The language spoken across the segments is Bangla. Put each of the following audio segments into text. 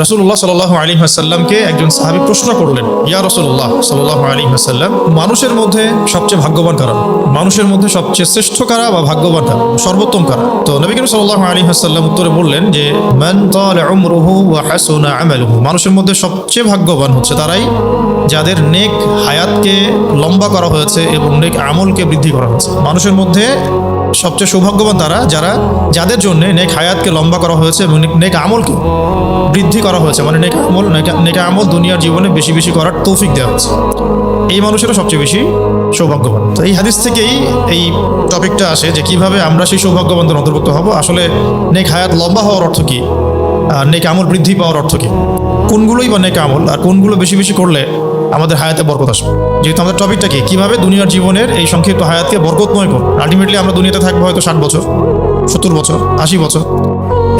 রাসূলুল্লাহ সাল্লাল্লাহু আলাইহি ওয়াসাল্লামকে একজন সাহাবী প্রশ্ন করলেন, ইয়া রাসূলুল্লাহ সাল্লাল্লাহু আলাইহি ওয়াসাল্লাম, মানুষের মধ্যে সবচেয়ে ভাগ্যবান কারা? মানুষের মধ্যে সবচেয়ে শ্রেষ্ঠ কারা বা ভাগ্যবান কারা, সর্বোত্তম কারা? তো নবী করিম সাল্লাল্লাহু আলাইহি ওয়াসাল্লাম উত্তরে বললেন যে মান তালা উমরুহু ওয়া হাসুনা আমালুহু, মানুষের মধ্যে সবচেয়ে ভাগ্যবান হচ্ছে তারাই যাদের নেক হায়াতকে লম্বা করা হয়েছে এবং নেক আমলকে বৃদ্ধি করা হয়েছে। মানুষের মধ্যে সবচেয়ে সৌভাগ্যবান তারা যাদের জন্য নেক হায়াতকে লম্বা করা হয়েছে এবং নেক আমলকে বৃদ্ধি করা হয়েছে, মানে নেক আমল দুনিয়ার জীবনে বেশি বেশি করার তৌফিক দেওয়া হয়েছে। এই মানুষেরা সবচেয়ে বেশি সৌভাগ্যবান। তো এই হাদিস থেকেই এই টপিকটা আসে যে কিভাবে আমরা সেই সৌভাগ্যবানদের অন্তর্ভুক্ত হব। আসলে নেক হায়াত লম্বা হওয়ার অর্থ কি, নেক আমল বৃদ্ধি পাওয়ার অর্থ কি, কোনগুলোই বা নেক আমল আর কোনগুলো বেশি বেশি করলে আমাদের হায়াতে বরকত আসবে। যেহেতু আমাদের টপিকটা কি, কিভাবে দুনিয়ার জীবনের এই সংক্ষিপ্ত হায়াতকে বরকতময় করব। আলটিমেটলি আমরা দুনিয়াতে থাকবো হয়তো 60 বছর, 70 বছর, 80 বছর,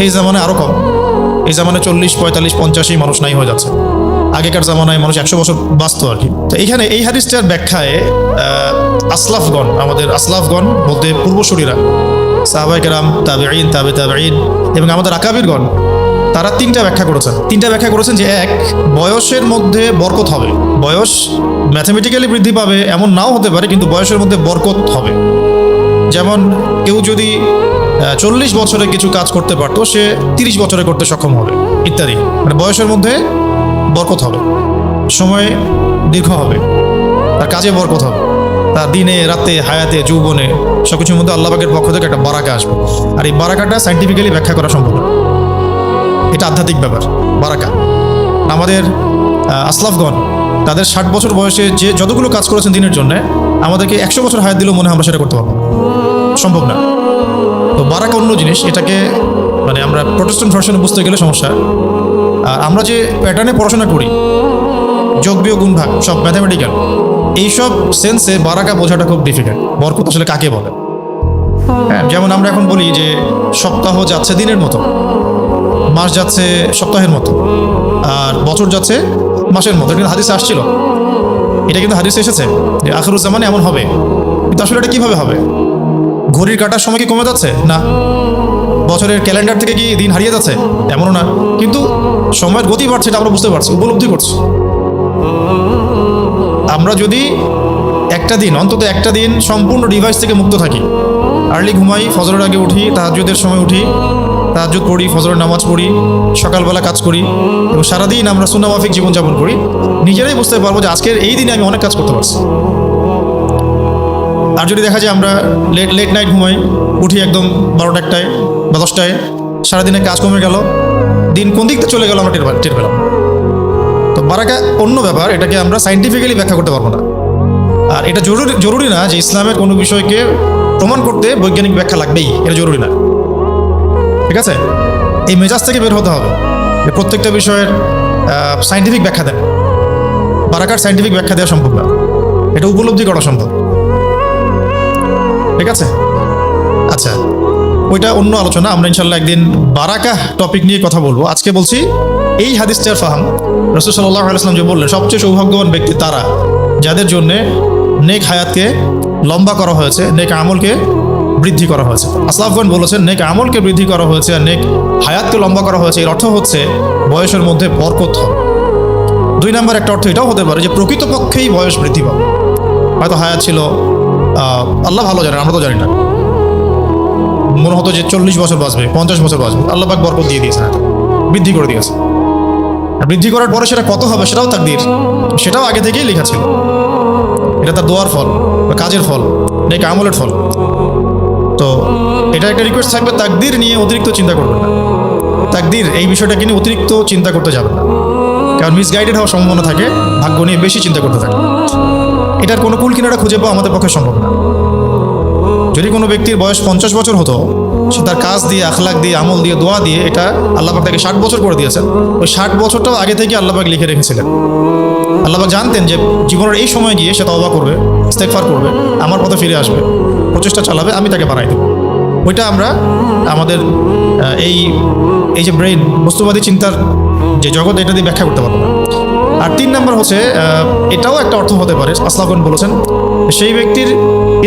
এই জামানায় আরো কম। এই জামানায় 40, 45, 50 মানুষ নাই হয়ে যাচ্ছে। আগেকার জামানায় মানুষ 100 বছর বাঁচত আর কি। তো এইখানে এই হাদিসটার ব্যাখ্যায় আসলাফগণ, আমাদের আসলাফগণ বলতে পূর্বসূরীরা, সাহাবায়ে কেরাম, তাবেঈন, তাবেঈন এবং আমাদের আকাবিরগণ, তারা তিনটা ব্যাখ্যা করেছেন যে এক, বয়সের মধ্যে বরকত হবে। বয়স ম্যাথমেটিক্যালি বৃদ্ধি পাবে এমন নাও হতে পারে, কিন্তু বয়সের মধ্যে বরকত হবে। যেমন কেউ যদি 40 বছরে কিছু কাজ করতে পারতো, সে 30 বছরে করতে সক্ষম হবে ইত্যাদি। মানে বয়সের মধ্যে বরকত হবে, সময় দীর্ঘ হবে, তার কাজে বরকত হবে, তার দিনে রাতে হায়াতে যৌবনে সবকিছুর মধ্যে আল্লাহ পাকের পক্ষ থেকে একটা বারাকা আসবে। আর এই বারাকাটা সাইন্টিফিক্যালি ব্যাখ্যা করা সম্ভব না, এটা আধ্যাত্মিক ব্যাপার। বারাকা আমাদের আসলাফগণ তাদের 60 বছর বয়সে যে যতগুলো কাজ করেছেন দিনের জন্য, আমাদেরকে 100 বছর হায়াত দিলেও মনে হয় আমরা সেটা করতে পারবো, সম্ভব না। তো বারাকা অন্য জিনিস, এটাকে মানে আমরা প্রোটেস্ট্যান্ট ভার্সনে বুঝতে গেলে সমস্যা। আর আমরা যে প্যাটার্নে পড়াশোনা করি, যোগ বিয়োগ গুণ ভাগ সব ম্যাথামেটিক্যাল, এইসব সেন্সে বারাকা বোঝাটা খুব ডিফিকাল্ট। বরকত আসলে কাকে বলে? হ্যাঁ, যেমন আমরা এখন বলি যে সপ্তাহ যাচ্ছে দিনের মতো, মাস যাচ্ছে সপ্তাহের মতো, আর বছর যাচ্ছে মাসের মতো। কিন্তু হাদিসে আসছিল, এটা কিন্তু হাদিসে এসেছে যে আখিরুজ্জামানে এমন হবে। কিন্তু আসলে এটা কিভাবে হবে? ঘড়ির কাটার সময় কি কমে যাচ্ছে? না। বছরের ক্যালেন্ডার থেকে কি দিন হারিয়ে যাচ্ছে? এমনও না। কিন্তু সময়ের গতি বাড়ছে, এটা আমরা বুঝতে পারছি, উপলব্ধি করছি। আমরা যদি একটা দিন, অন্তত একটা দিন সম্পূর্ণ ডিভাইস থেকে মুক্ত থাকি, আর্লি ঘুমাই, ফজরের আগে উঠি, তাহাজ্জুদের সময় উঠি, তাহাজ্জুদ পড়ি, ফজরের নামাজ পড়ি, সকালবেলা কাজ করি এবং সারাদিন আমরা সুন্নাহ মাফিক জীবনযাপন করি, নিজেরাই বুঝতে পারবো যে আজকের এই দিনে আমি অনেক কাজ করতে পারছি। আর যদি দেখা যায় আমরা লেট নাইট ঘুমাই, উঠি একদম 12টা 1টায় বা 10টায়, সারাদিনে কাজ কমে গেল, দিন কোন দিকতে চলে গেল আমরা টের পেলাম। তো বারাকা অন্য ব্যাপার, এটাকে আমরা সাইন্টিফিক্যালি ব্যাখ্যা করতে পারবো না। আর এটা জরুরি না যে ইসলামের কোনো বিষয়কে প্রমাণ করতে বৈজ্ঞানিক ব্যাখ্যা লাগবেই, এটা জরুরি না। ঠিক আছে, এই মেজাজ থেকে বের হতে হবে যে প্রত্যেকটা বিষয়ের সাইন্টিফিক ব্যাখ্যা দেন। বারাকার সাইন্টিফিক ব্যাখ্যা দেওয়া সম্ভব না, এটা উপলব্ধি করা সম্ভব। ঠিক আছে, আচ্ছা, ওইটা অন্য আলোচনা। আমরা ইনশাল্লাহ একদিন বারাকা টপিক নিয়ে কথা বলবো। আজকে বলছি এই হাদিসটার ফাহাম। রাসূল সাল্লাল্লাহু আলাইহি ওয়াসাল্লাম যে বললেন সবচেয়ে সৌভাগ্যবান ব্যক্তি তারা যাদের জন্য নেক হায়াতকে লম্বা করা হয়েছে, নেক আমলকে বৃদ্ধি করা হয়েছে। আসলাফগণ বলেছেন নেক আমলকে বৃদ্ধি করা হয়েছে আর নেক হায়াতকে লম্বা করা হয়েছে, এর অর্থ হচ্ছে বয়সের মধ্যে বরকত হবে। 2 নম্বর একটা অর্থ এটাও হতে পারে যে প্রকৃতপক্ষেই বয়স বৃদ্ধি পাবে। হয়তো হায়াত ছিল, আল্লাহ ভালো জানেন, আমরা তো জানি না, মনে হতো যে 40 বছর বাঁচবে, 50 বছর বাঁচবে, আল্লাহ পাক বরকত দিয়ে দিয়েছে, বৃদ্ধি করে দিয়েছে। বৃদ্ধি করার পরে সেটা কত হবে সেটাও তাকদীর, সেটাও আগে থেকেই লেখা ছিল। এটা তার দোয়ার ফল বা কাজের ফল, নেক আমলের ফল। তো এটা একটা রিকোয়েস্ট থাকবে, তাকদীর নিয়ে অতিরিক্ত চিন্তা করবেন না। তাকদীর এই বিষয়টাকে নিয়ে অতিরিক্ত চিন্তা করতে যাবেন না, কারণ মিসগাইডেড হওয়ার সম্ভাবনা থাকে, ভাগ্য নিয়ে বেশি চিন্তা করতে থাকে। এটার কোনো কুল কিনারা খুঁজে পাওয়া আমাদের পক্ষে সম্ভব না। যদি কোনো ব্যক্তির বয়স 50 বছর হতো, সে তার কাজ দিয়ে, আখলাক দিয়ে, আমল দিয়ে, দোয়া দিয়ে এটা আল্লাহ পাক তাকে 60 বছর করে দিয়েছেন। ওই 60 বছরটাও আগে থেকে আল্লাহ পাক লিখে রেখেছিলেন। আল্লাহ পাক জানতেন যে জীবনের এই সময় গিয়ে সে তওবা করবে, ইস্তেগফার করবে, আমার পথে ফিরে আসবে, প্রচেষ্টা চালাবে, আমি তাকে বানাই দেব। ওইটা আমরা আমাদের এই যে ব্রেইন, বস্তুবাদী চিন্তার যে জগৎ, এটা দিয়ে ব্যাখ্যা করতে পারবো না। আর 3 নাম্বার হচ্ছে এটাও একটা অর্থ হতে পারে, আসলাফগণ বলেছেন সেই ব্যক্তির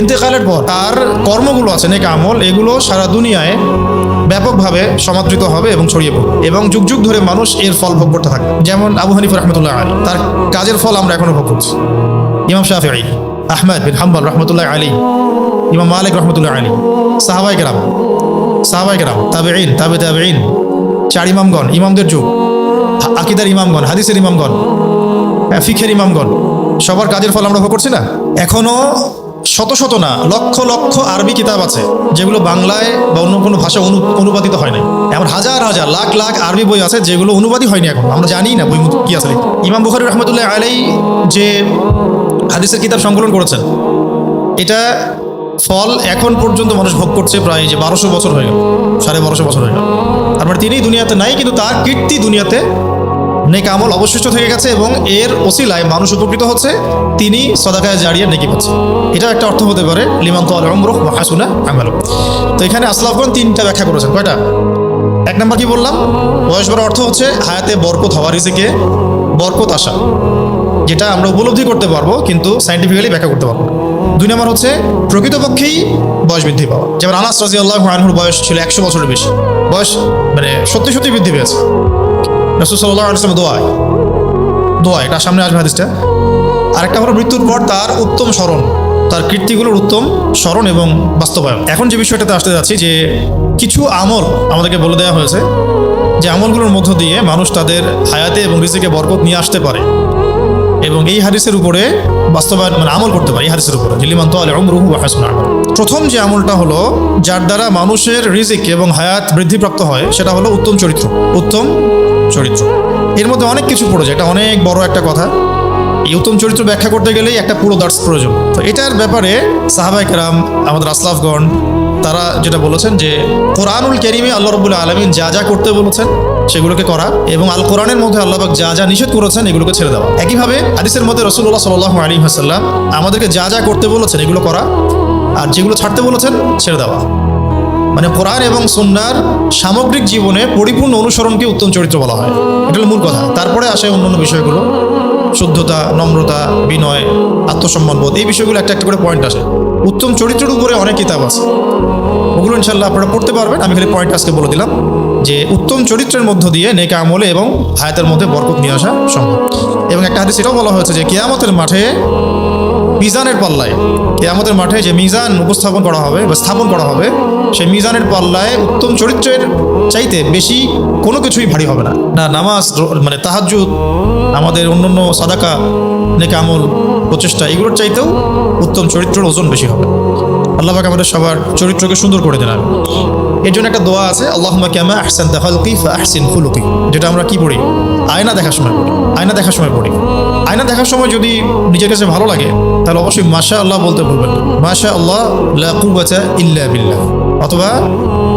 ইন্তেকালের পর তার কর্মগুলো আছে নেক আমল, এগুলো সারা দুনিয়ায় ব্যাপকভাবে সমাদৃত হবে এবং ছড়িয়ে পড়বে এবং যুগ যুগ ধরে মানুষ এর ফল ভোগ করতে থাকবে। যেমন আবু হানিফা রাহমাতুল্লাহ আলাইহি, তার কাজের ফল আমরা এখনো ভোগ করছি। ইমাম শাফিঈ, আহমদ বিন হাম্বল রাহমাতুল্লাহ আলাইহি, ইমাম মালিক রাহমাতুল্লাহ আলাইহি, সাহাবায়ে কেরাম, তাবেঈন, তাবেঈন, 4 ইমামগণ, ইমামদের যুগ, আকীদার ইমামগণ, হাদিসের ইমামগণ, ফিকহের ইমামগণ, সবার কাজের ফল আমরা ভোগ করছি না। এখনো শত শত না লক্ষ লক্ষ আরবি কিতাব আছে যেগুলো বাংলায় বা অন্য কোনো ভাষা অনুবাদিত হয় নাই। এমন হাজার হাজার লাখ লাখ আরবি বই আছে যেগুলো অনুবাদই হয়নি, এখন আমরা জানি না বই কি আছে। ইমাম বুখারী রাহমাতুল্লাহ আলাইহি যে হাদিসের কিতাব সংকলন করেছেন, এটা ফল এখন পর্যন্ত মানুষ ভোগ করছে প্রায় যে 1200 বছর হয়ে গেল, 1250 বছর হয়ে গেল। তারপরে তিনি দুনিয়াতে নাই, কিন্তু তার কীর্তি দুনিয়াতে নেক আমল অবশিষ্ট থেকে গেছে এবং এর ওসিলায় মানুষ উপকৃত হচ্ছে, তিনি সদাকায়ে জারিয়া নেকি পাচ্ছে। এটা একটা অর্থ হতে পারে লিমান তাআলা উমরুহু ওয়া হাসুনা আমালুহু। তো এখানে আসলাফগণ 3টা ব্যাখ্যা করেছেন। কয়টা? 1 নাম্বার কি বললাম? বয়স বাড়ার অর্থ হচ্ছে হায়াতে বরকত হওয়া, রিজিকে বরকত আসা, যেটা আমরা উপলব্ধি করতে পারবো কিন্তু সায়েন্টিফিক্যালি ব্যাখ্যা করতে পারবো না। 2 নাম্বার হচ্ছে প্রকৃতপক্ষেই বয়স বৃদ্ধি পাওয়া। যেমন আনাস রাদিয়াল্লাহু আনহুর বয়স ছিল 100 বছরের বেশি, বয়স মানে সত্যি সত্যি বৃদ্ধি পেয়েছে। রাসূল সাল্লাল্লাহু আলাইহি ওয়াসাল্লাম দোয়া, এটা সামনে আসবে হাদিসটা। আরেকটা হলো মৃত্যুর পর তার উত্তম স্মরণ, তার কীর্তিগুলোর উত্তম স্মরণ এবং বাস্তবায়ন। এখন যে বিষয়টাতে আসতে যাচ্ছি, যে কিছু আমল আমাদেরকে বলে দেওয়া হয়েছে যে আমলগুলোর মধ্য দিয়ে মানুষ তাদের হায়াতে এবং রিজিকে বরকত নিয়ে আসতে পারে এবং এই হাদিসের উপরে বাস্তবায়ন মানে আমল করতে পারে। এই হাদিসের উপরে লিমান তাআলা উমরুহু ওয়া হাসুনা আমালুহু। প্রথম যে আমলটা হলো যার দ্বারা মানুষের রিজিক এবং হায়াত বৃদ্ধিপ্রাপ্ত হয়, সেটা হলো উত্তম চরিত্র। উত্তম চরিত্র, এর মধ্যে অনেক কিছু পড়ে যায়, এটা অনেক বড় একটা কথা। এই উত্তম চরিত্র ব্যাখ্যা করতে গেলেই একটা পুরো দার্স প্রয়োজন। তো এটার ব্যাপারে সাহাবায়ে কেরাম, আমাদের আসলাফগণ, তারা যেটা বলেছেন যে কোরআনুল কারীমে আল্লাহ রাব্বুল আলামিন যা যা করতে বলেছেন সেগুলোকে করা এবং আল কোরআনের মধ্যে আল্লাহ পাক যা যা নিষেধ করেছেন এগুলোকে ছেড়ে দেওয়া। একইভাবে হাদিসের মধ্যে রাসূলুল্লাহ সাল্লাল্লাহু আলাইহি ওয়াসাল্লাম আমাদেরকে যা যা করতে বলেছেন এগুলো করা, আর যেগুলো ছাড়তে বলেছেন ছেড়ে দেওয়া। মানে কোরআন এবং সুন্নাহর সামগ্রিক জীবনে পরিপূর্ণ অনুসরণকে উত্তম চরিত্র বলা হয়। এটা হলো মূল কথা। তারপরে আসে অন্যান্য বিষয়গুলো, শুদ্ধতা, নম্রতা, বিনয়, আত্মসম্মানবোধ, এই বিষয়গুলো একটা একটা করে পয়েন্ট আসে। উত্তম চরিত্রের উপরে অনেক কিতাব আছে, ওগুলো ইনশাআল্লাহ আপনারা পড়তে পারবেন। আমি খালি পয়েন্ট আজকে বলে দিলাম যে উত্তম চরিত্রের মধ্য দিয়ে নেক আমলে এবং হায়াতের মধ্যে বরকত নিয়ে আসা সম্ভব। এবং একটা হাদিস এটাও বলা হয়েছে যে কিয়ামতের মাঠে মিজানের পাল্লায়, কিয়ামতের মাঠে যে মিজান উপস্থাপন করা হবে বা স্থাপন করা হবে, সেই মিজানের পাল্লায় উত্তম চরিত্রের চাইতে বেশি কোনো কিছুই ভারী হবে না। না নামাজ, মানে তাহাজ্জুদ, আমাদের অন্যান্য সাদাকা, নেক আমল, প্রচেষ্টা, এগুলোর চাইতেও উত্তম চরিত্রের ওজন বেশি হবে। আল্লাহ পাক আমাদের সবার চরিত্রকে সুন্দর করে দেন। এর জন্য একটা দোয়া আছে, আল্লাহুম্মা কামা আহসানতা খালকি ফাআহসিন খুলুকি, যেটা আমরা কি পড়ি? আয়না দেখার সময় পড়ি। আয়না দেখার সময় পড়ি। আয়না দেখার সময় যদি নিজের কাছে ভালো লাগে তাহলে অবশ্যই মাশা আল্লাহ বলতে ভুলবেন না। মাশা আল্লাহ লা কুওয়াতা ইল্লা বিল্লাহ, অথবা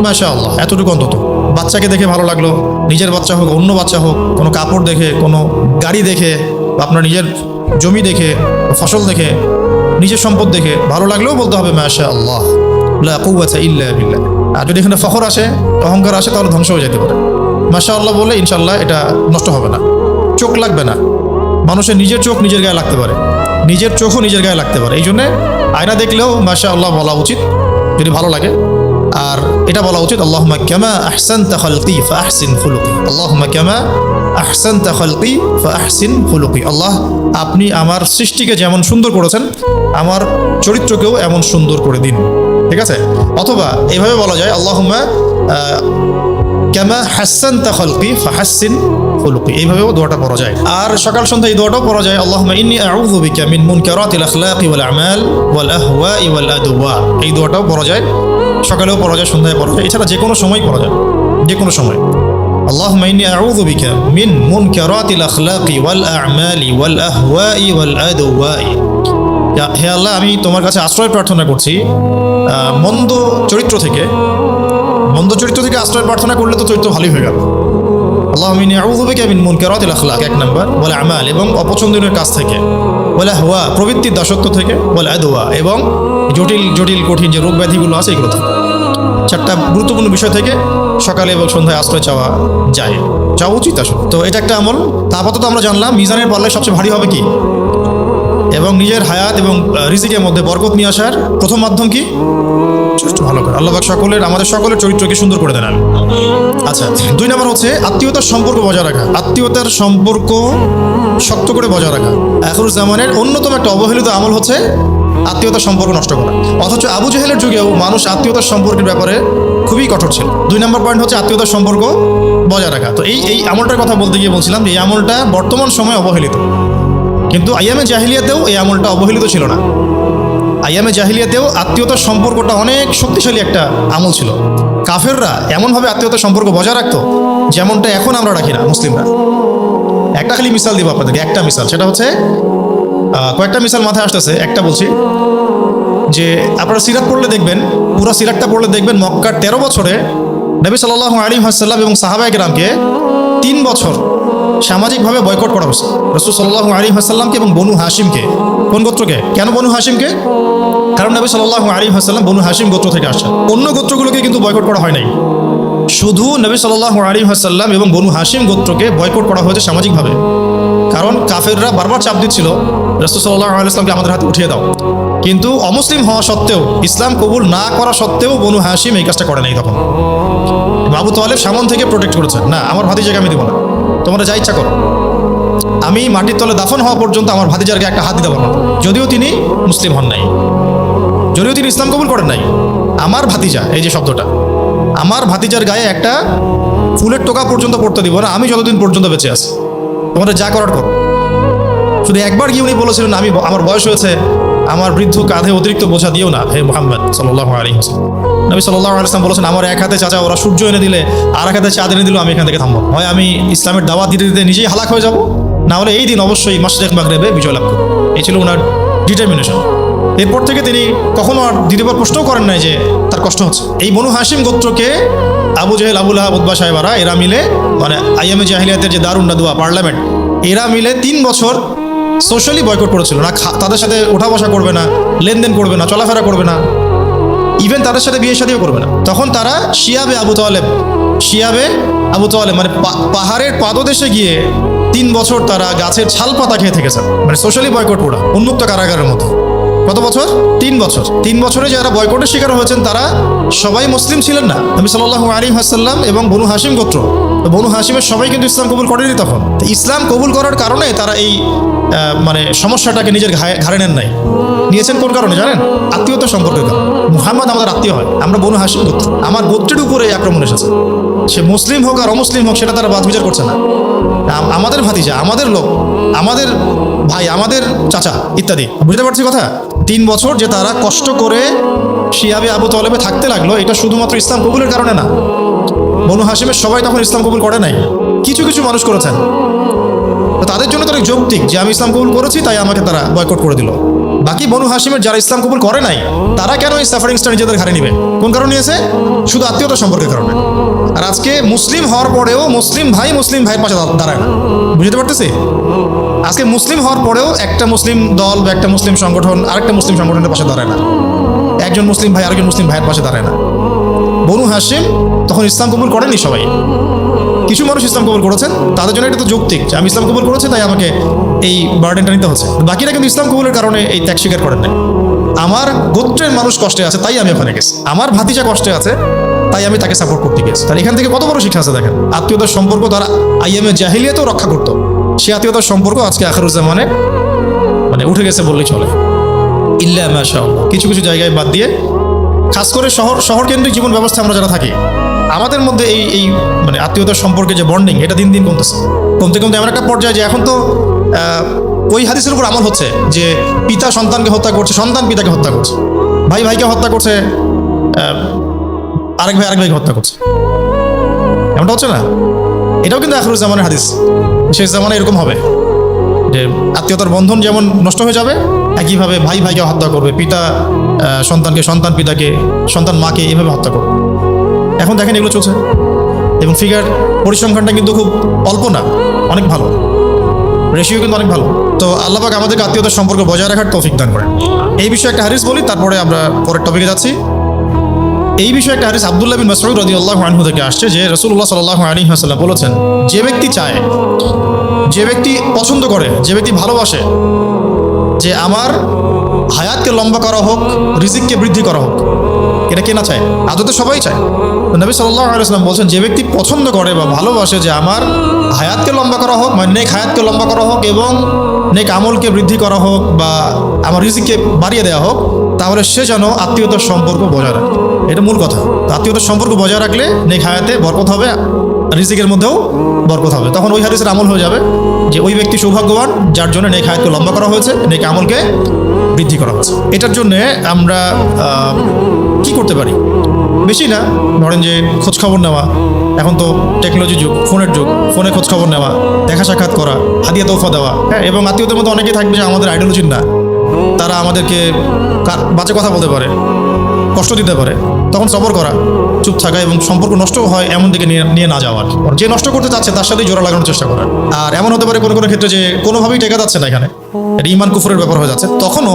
মাশা আল্লাহ, এতটুকু অন্তত। বাচ্চাকে দেখে ভালো লাগলো, নিজের বাচ্চা হোক, অন্য বাচ্চা হোক, কোনো কাপড় দেখে, কোনো গাড়ি দেখে, বা আপনার নিজের জমি দেখে, ফসল দেখে, নিজের সম্পদ দেখে ভালো লাগলেও বলতে হবে মাশা আল্লাহ লা কুওয়াতা ইল্লা বিল্লাহ। আর যদি এখানে ফখর আসে, অহংকার আসে, তাহলে ধ্বংস হয়ে যেতে পারে। মাশা আল্লাহ বলে ইনশাআল্লাহ এটা নষ্ট হবে না, চোখ লাগবে না। মানুষের নিজের চোখ নিজের গায়ে লাগতে পারে, নিজের চোখও নিজের গায়ে লাগতে পারে। এই জন্যে আয়না দেখলেও মাশা আল্লাহ বলা উচিত যদি ভালো লাগে। আর এটা বলা উচিত আল্লাহুম্মা কামা আহসানতা খালকি ফাআহসিন খুলুকি, আল্লাহুম্মা কামা আহসানতা খালকি ফাআহসিন খুলুকি, আল্লাহ আপনি আমার সৃষ্টিকে যেমন সুন্দর করেছেন আমার চরিত্রকেও এমন সুন্দর করে দিন। ঠিক আছে? অথবা এইভাবে বলা যায় আল্লাহুম্মা কামা হাসানতা খালকি ফাহাসসিন খুলুকি, এইভাবেও দোয়াটা পড়া যায়। আর সকাল সন্ধ্যা এই দোয়াটাও পড়া যায়, আল্লাহুম্মা ইন্নী আউযু বিকা মিন মুনকারাতিল আখলাকি ওয়াল আমাল ওয়াল আহওয়াই ওয়াল আদওয়া, এই দোয়াটাও পড়া যায়, সকালেও পড়া যায়, সন্ধ্যায় পড়া যায়, এছাড়া যে কোনো সময় পড়া যায়, যে কোনো সময়। আল্লাহুম্মা ইন্নী আউযু বিকা মিন মুনকারাতিল আখলাকি ওয়াল আমালি ওয়াল আহওয়াই ওয়াল আদওয়াই, হে আল্লাহ আমি তোমার কাছে আশ্রয় প্রার্থনা করছি মন্দ চরিত্র থেকে। মন্দ চরিত্র থেকে আশ্রয় প্রার্থনা করলে তো চরিত্র ভালোই হয়ে গেল। আল্লাহুম্মা ইন্নী আউযু বিকা মিন মুনকারাতিল আখলাক, 1 নাম্বার, ওয়াল আমাল, এবং অপছন্দনীয় কাজ থেকে, ওয়াল আহওয়া, প্রবৃত্তির দাসত্ব থেকে, ওয়াল আদওয়া, এবং জটিল জটিল কঠিন যে রোগ ব্যাধিগুলো আছে এগুলো থেকে। চারটা গুরুত্বপূর্ণ বিষয় থেকে সকালে এবং সন্ধ্যায় আশ্রয় যাওয়া উচিত আসলে। তো এটা একটা আমল। তা আপাতত আমরা জানলাম মিজানের পাল্লায় সবচেয়ে ভারী হবে কি, এবং নিজের হায়াত এবং রিজিকের মধ্যে বরকত নিয়ে আসার প্রথম মাধ্যম কি, চরিত্র ভালো করে। আল্লাহ পাক আমাদের সকলের চরিত্রকে সুন্দর করে দেন। আচ্ছা, 2 নম্বর হচ্ছে আত্মীয়তার সম্পর্ক বজায় রাখা। আত্মীয়তার সম্পর্ক শক্ত করে বজায় রাখা। আখিরুজ জামানের অন্যতম একটা অবহেলিত আমল হচ্ছে আত্মীয়তার সম্পর্ক নষ্ট করা। অথচ আবু জেহেলের যুগেও মানুষ আত্মীয়তার সম্পর্কের ব্যাপারে খুবই কঠোর ছিল। 2 নম্বর পয়েন্ট হচ্ছে আত্মীয়তার সম্পর্ক বজায় রাখা। তো এই আমলটার কথা বলতে গিয়ে বলছিলাম যে এই আমলটা বর্তমান সময়ে অবহেলিত, কিন্তু আইয়ামে জাহিলিয়াতেও এই আমলটা অবহেলিত ছিল না। আইয়ামে জাহিলিয়াতেও আত্মীয়তার সম্পর্কটা অনেক শক্তিশালী একটা আমল ছিল। কাফেররা এমনভাবে আত্মীয়তার সম্পর্ক বজায় রাখতো যেমনটা এখন আমরা রাখি না মুসলিমরা। একটা খালি মিসাল দিব আপনাদেরকে, একটা মিসাল, সেটা হচ্ছে কয়েকটা মিসাল মাথায় আসতেছে, একটা বলছি যে আপনারা সিরাত পড়লে দেখবেন, পুরো সিরাতটা পড়লে দেখবেন মক্কার 13 বছরে নবী সাল্লাল্লাহু আলাইহি ওয়াসাল্লাম এবং সাহাবায়ে কেরামকে 3 বছর সামাজিকভাবে বয়কট করা হয়েছে। রাসূল সাল্লাল্লাহু আলাইহি ওয়াসাল্লামকে এবং বনু হাশিমকে। কোন গোত্রকে? কেন বনু হাশিমকে? কারণ নবী সাল্লাল্লাহু আলাইহি ওয়াসাল্লাম বনু হাশিম গোত্র থেকে আসছেন। অন্য গোত্রগুলোকে কিন্তু বয়কট করা হয় নাই, শুধু নবী সাল্লাল্লাহু আলাইহি ওয়াসাল্লাম এবং বনু হাশিম গোত্রকে বয়কট করা হয়েছে সামাজিকভাবে। কারণ কাফেররা বারবার চাপ দিচ্ছিল রাসূল সাল্লাল্লাহু আলাইহি ওয়াসাল্লামকে আমাদের হাতে উঠিয়ে দাও, কিন্তু অমুসলিম হওয়া সত্ত্বেও, ইসলাম কবুল না করা সত্ত্বেও বনু হাশিম এই কাজটা করে নাই। তখন আবু তালেব সামন থেকে প্রোটেক্ট করেছেন, না আমার ভাতিজাকে আমি দেবো না, তোমরা যা ইচ্ছা করো, আমি মাটির তলে দাফন হওয়া পর্যন্ত আমার ভাতিজারকে একটা হাত দিতে পারবো না। যদিও তিনি মুসলিম হন নাই, যদিও তিনি ইসলাম কবুল করেন নাই, আমার ভাতিজা, এই যে শব্দটা, আমার ভাতিজার গায়ে একটা ফুলের টোকা পর্যন্ত পড়তে দিব না আমি যতদিন পর্যন্ত বেঁচে আছি, তোমাদের যা করার করো। শুধু একবার গিয়ে উনি বলেছিলেন, আমার বয়স হয়েছে, আমার বৃদ্ধ কাঁধে অতিরিক্ত বোঝা দিও না হে মুহাম্মদ সাল্লাল্লাহু আলাইহি ওয়াসাল্লাম। নবী সাল্লাল্লাহু আলাইহি ওয়াসাল্লাম বলেছেন, আমার এক হাতে চাচা ওরা সূর্য এনে দিলে, আর এক হাতে চাঁদ এনে দিল, আমি এখান থেকে থামবো। হয় আমি ইসলামের দাওয়াত দিতে দিতে নিজেই হালাক হয়ে যাব, না হলে এই দিন অবশ্যই মাশরিক মাগরিবে বিজয় লাভ করব। এই ছিল ওনার ডিটারমিনেশন। এরপর থেকে তিনি কখনো আর দ্বিতীয়বার প্রশ্নও করেন নাই যে তার কষ্ট হচ্ছে। এই বনু হাশিম গোত্রকে আবু জেহেল, আবু লাহাব, উতবা সাহেবারা, এরা মিলে, মানে আইয়ামে জাহিলিয়াতের যে দারুন নাদুয়া পার্লামেন্ট, এরা মিলে 3 বছর সোশ্যালি বয়কট করেছিল। না তাদের সাথে ওঠা বসা করবে না, লেনদেন করবে না, চলাফেরা করবে না, ইভেন তাদের সাথে বিয়ে শাদীও করবে না। তখন তারা শিয়াবে আবু তালেব মানে পাহাড়ের পাদদেশে গিয়ে 3 বছর তারা গাছের ছাল পাতা খেয়ে থেকেছেন, মানে সোশ্যালি বয়কট করা, উন্মুক্ত কারাগারের মতো। কত বছর? 3 বছর। 3 বছরে যারা বয়কটের শিকার হয়েছেন তারা সবাই মুসলিম ছিলেন না। নবী সাল্লাল্লাহু আলাইহি ওয়াসাল্লাম এবং বনু হাশিম গোত্র, বনু হাশিমের সবাই কিন্তু ইসলাম কবুল করেনি তখন। ইসলাম কবুল করার কারণে তারা এই মানে সমস্যাটাকে নিজের ঘাড়ে নেন নাই। নিয়েছেন কোন কারণে জানেন? আত্মীয়তার সম্পর্কের কারণে। মুহাম্মদ আমাদের আত্মীয় হয়, আমরা বনু হাশিম গোত্র, আমার গোত্রের উপরে এই আক্রমণ এসেছে। সে মুসলিম হোক আর অমুসলিম হোক সেটা তারা বাদ বিচার করছে না। আমাদের ভাতিজা, আমাদের লোক, আমাদের ভাই, আমাদের চাচা ইত্যাদি। বুঝতে পারছি কথা? 3 বছর যে তারা কষ্ট করে শিয়াবে আবু তালেবে থাকতে লাগলো, এটা শুধুমাত্র ইসলাম কবুলের কারণে না। বনু হাশিমের সবাই তখন ইসলাম কবুল করে নাই, কিছু কিছু মানুষ করেছেন। তাদের জন্য তারা যৌক্তিক যে আমি ইসলাম কবুল করেছি তাই আমাকে তারা বয়কট করে দিল। বাকি বনু হাশিমের যারা ইসলাম কবুল করে নাই তারা কেন এই সাফারিংসটা নিজেদের ঘাড়ে নিবে? কোন কারণে নিয়েছে? শুধু আত্মীয়তা সম্পর্কের কারণে। আর আজকে মুসলিম হওয়ার পরেও মুসলিম ভাইয়ের পাশে দাঁড়ায় না। বুঝতে পারতেছি? আজকে মুসলিম হওয়ার পরেও একটা মুসলিম দল বা একটা মুসলিম সংগঠন আরেকটা মুসলিম সংগঠনের পাশে দাঁড়ায় না, একজন মুসলিম ভাই আরেকজন মুসলিম ভাইয়ের পাশে দাঁড়ায় না। বনু হাশিম তখন ইসলাম কবুল করেনি সবাই, কিছু মানুষ ইসলাম কবুল করেছেন, তাদের জন্য এটা তো যৌক্তিক যে আমি ইসলাম কবুল করেছি তাই আমাকে এই বার্ডেনটা নিতে হচ্ছে। বাকিরা কিন্তু ইসলাম কবুলের কারণে এই ত্যাগ স্বীকার করেন নাই। আমার গোত্রের মানুষ কষ্টে আছে তাই আমি ওখানে গেছি, আমার ভাতিজা কষ্টে আছে তাই আমি তাকে সাপোর্ট করতে গেছি। তার এখান থেকে কত বড় শিক্ষা আছে দেখেন। আত্মীয়তার সম্পর্ক তারা আইয়ামে জাহিলিয়াতেও রক্ষা করতো, সে আত্মীয়তার সম্পর্ক আজকে আখিরুজ্জামানে মানে উঠে গেছে বললেই চলে। ইল্লা মাশাআল্লাহ, কিছু কিছু জায়গায় বাদ দিয়ে, খাস করে শহর কেন্দ্রিক জীবন ব্যবস্থা আমরা যারা থাকি, আমাদের মধ্যে এই মানে আত্মীয়তার সম্পর্কে যে বন্ডিং, এটা দিন দিন কমতে এমন একটা পর্যায়ে যে এখন তো ওই হাদিসের উপর আমল হচ্ছে যে পিতা সন্তানকে হত্যা করছে, সন্তান পিতাকে হত্যা করছে, ভাই ভাইকে হত্যা করছে, আরেক ভাইকে হত্যা করছে। এমনটা হচ্ছে না? এটাও কিন্তু আখিরুজ্জামানের হাদিস। শেষ জামানে এরকম হবে যে আত্মীয়তার বন্ধন যেমন নষ্ট হয়ে যাবে, একইভাবে ভাই ভাইকে হত্যা করবে, পিতা সন্তানকে, সন্তান পিতাকে, সন্তান মাকে, এইভাবে হত্যা করবে। এখন দেখেন এগুলো চলছে, এবং ফিগার পরিসংখ্যানটা কিন্তু খুব অল্প না, অনেক ভালো, রেশিও কিন্তু অনেক ভালো। তো আল্লাহ পাক আমাদেরকে আত্মীয়তার সম্পর্ক বজায় রাখার তৌফিক দান করেন। এই বিষয়ে একটা হাদিস বলি, তারপরে আমরা পরের টপিকে যাচ্ছি। এই বিষয়ে একটা হাদিস আব্দুল্লাহ বিন মাসউদ রাদিয়াল্লাহু আনহু থেকে আসছে যে রাসূলুল্লাহ সাল্লাল্লাহু আলাইহি ওয়াসাল্লাম বলেছেন, যে ব্যক্তি চায়, যে ব্যক্তি পছন্দ করে, যে ব্যক্তি ভালোবাসে যে আমার হায়াতকে লম্বা করা হোক, রিজিককে বৃদ্ধি করা হোক, এটা কে না চায়? আদতে সবাই চায়। নবী সাল্লাল্লাহু আলাইহি ওয়াসাল্লাম বলছেন, যে ব্যক্তি পছন্দ করে বা ভালোবাসে যে আমার হায়াতকে লম্বা করা হোক, মানে নেক হায়াতকে লম্বা করা হোক এবং নেক আমলকে বৃদ্ধি করা হোক বা আমার রিজিককে বাড়িয়ে দেওয়া হোক, তাহলে সে যেন আত্মীয়তার সম্পর্ক বজায় রাখে। এটা মূল কথা। আত্মীয়তার সম্পর্ক বজায় রাখলে নেক হায়াতে বরকত হবে, রিজিকের মধ্যেও বরকত হবে। তখন ওই হাদিসের আমল হয়ে যাবে যে ওই ব্যক্তি সৌভাগ্যবান যার জন্য নেক হায়াতকে লম্বা করা হয়েছে, নেক আমলকে বৃদ্ধি করা হয়েছে। এটার জন্য আমরা কি করতে পারি? বেশি না, ধরেন যে খোঁজ খবর নেওয়া, এখন তো টেকনোলজি যুগ, ফোনের যুগ, ফোনে খোঁজ খবর নেওয়া, দেখা সাক্ষাৎ করা, হাদিয়া তোফা দেওয়া, হ্যাঁ। এবং আত্মীয়দের মধ্যে অনেকেই থাকবে যে আমাদের আইডিওলজির না, তারা আমাদেরকে বাজে কথা বলতে পারে, কষ্ট দিতে পারে, তখন সবর করা, চুপ থাকা এবং সম্পর্ক নষ্ট হয় এমন দিকে নিয়ে না যাওয়ার। যে নষ্ট করতে চাচ্ছে তার সাথেই জোড়া লাগানোর চেষ্টা করা। আর এমন হতে পারে কোনো কোনো ক্ষেত্রে যে কোনোভাবেই টেকা যাচ্ছে না, এখানে এটা ঈমান কুফরের ব্যাপার হয়ে যাচ্ছে, তখনও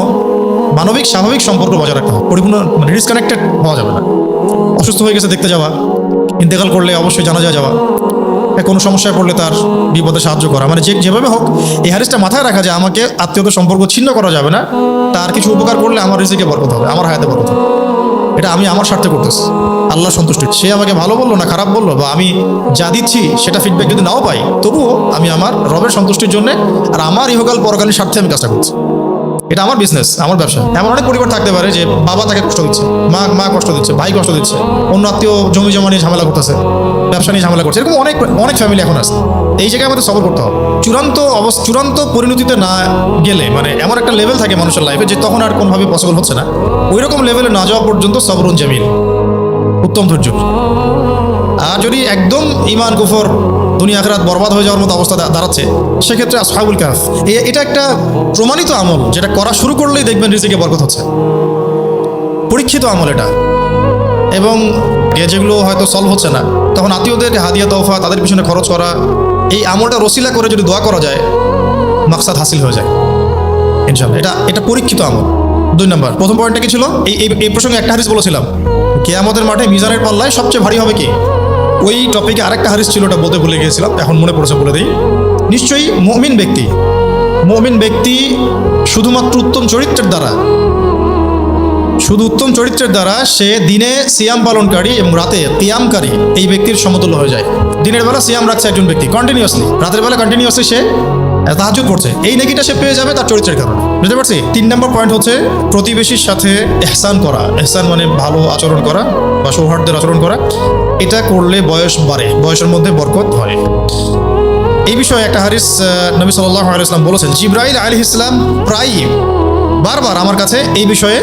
মানবিক স্বাভাবিক সম্পর্ক বজায় রাখতে হবে। পরিপূর্ণ ডিসকানেক্টেড হওয়া যাবে না। অসুস্থ হয়ে গেছে দেখতে যাওয়া, ইন্তেকাল করলে অবশ্যই জানাজা যাওয়া, কোনো সমস্যায় পড়লে তার বিপদে সাহায্য করা, মানে যেভাবে হোক এই হাদিসটা মাথায় রাখা যে আমাকে আত্মীয়তার সম্পর্ক ছিন্ন করা যাবে না। তার কিছু উপকার করলে আমার রিজিকে বরকত হবে, আমার হায়াতে বরকত হবে। এটা আমি আমার স্বার্থে করতেছি, আল্লাহ সন্তুষ্টি। সে আমাকে ভালো বললো না খারাপ বললো, বা আমি যা দিচ্ছি সেটা ফিডব্যাক যদি নাও পাই, তবুও আমি আমার রবের সন্তুষ্টির জন্য আর আমার ইহকাল পরকালীন স্বার্থে আমি কাজটা করছি। এটা আমার বিজনেস, আমার ব্যবসা। এমন অনেক পরিবার থাকতে পারে যে বাবা তাকে কষ্ট দিচ্ছে, মা কষ্ট দিচ্ছে, ভাই কষ্ট দিচ্ছে, অন্য আত্মীয় জমি জমা নিয়ে ঝামেলা করতেছে, ব্যবসা নিয়ে ঝামেলা করছে, এরকম অনেক ফ্যামিলি এখন আছে। এই জায়গায় আমাদের সবর করতে হবে। চূড়ান্ত পরিণতিতে না গেলে, মানে এমন একটা লেভেল থাকে মানুষের লাইফে যে তখন আর কোনোভাবে পসিবল হচ্ছে না, ওই রকম লেভেলে না যাওয়া পর্যন্ত সবরুন জামিল, উত্তম ধৈর্য। আর যদি একদম ঈমান কুফর, দুনিয়া আখিরাত বরবাদ হয়ে যাওয়ার মতো অবস্থা দাঁড়াচ্ছে, সেক্ষেত্রে আসহাবুল কাহফ এটা একটা প্রমাণিত আমল, যেটা করা শুরু করলেই দেখবেন রিজিকে বরকত হচ্ছে। পরীক্ষিত আমল এটা। এবং যেগুলো হয়তো সলভ হচ্ছে না, তখন আত্মীয়দেরকে হাদিয়া তোফা, তাদের পিছনে খরচ করা, এই আমলটা রসিলা করে যদি দোয়া করা যায়, মাকসাদ হাসিল হয়ে যায় ইনশাআল্লাহ। এটা পরীক্ষিত আমল। 2 নম্বর, প্রথম পয়েন্টটা কি ছিল? এই প্রসঙ্গে একটা হাদিস বলেছিলাম, কিয়ামতের মাঠে মিজানের পাল্লায় সবচেয়ে ভারী হবে কি? ওই টপিকে আরেকটা হাদিস ছিল, ওটা বলতে ভুলে গিয়েছিলাম, এখন মনে পড়েছে, বলে দিই। নিশ্চয়ই মুমিন ব্যক্তি শুধুমাত্র উত্তম চরিত্রের দ্বারা সে দিনে সিয়াম পালনকারী এবং রাতে কিয়ামকারী এই ব্যক্তির সমতুল্য হয়ে যায়। দিনের বেলা সিয়াম রাখছে একজন ব্যক্তি কন্টিনিউয়াসলি, রাতের বেলা কন্টিনিউয়াসলি সে তাহাজ্জুদ পড়ছে, এই নেকিটা সে পেয়ে যাবে তার চরিত্রের কারণে। বুঝতে পারছি? 3 নম্বর পয়েন্ট হচ্ছে প্রতিবেশীর সাথে ইহসান করা। ইহসান মানে ভালো আচরণ করা বা সৌহার্দ্যের আচরণ করা। এটা করলে বয়স বাড়ে, বয়সের মধ্যে বরকত হয়। এই বিষয়ে একটা হাদিস নবী সাল্লাল্লাহু আলাইহি ওয়াসাল্লাম বলেছেন, জিবরাইল আলাইহিস সালাম প্রায়ই বারবার আমার কাছে এই বিষয়ে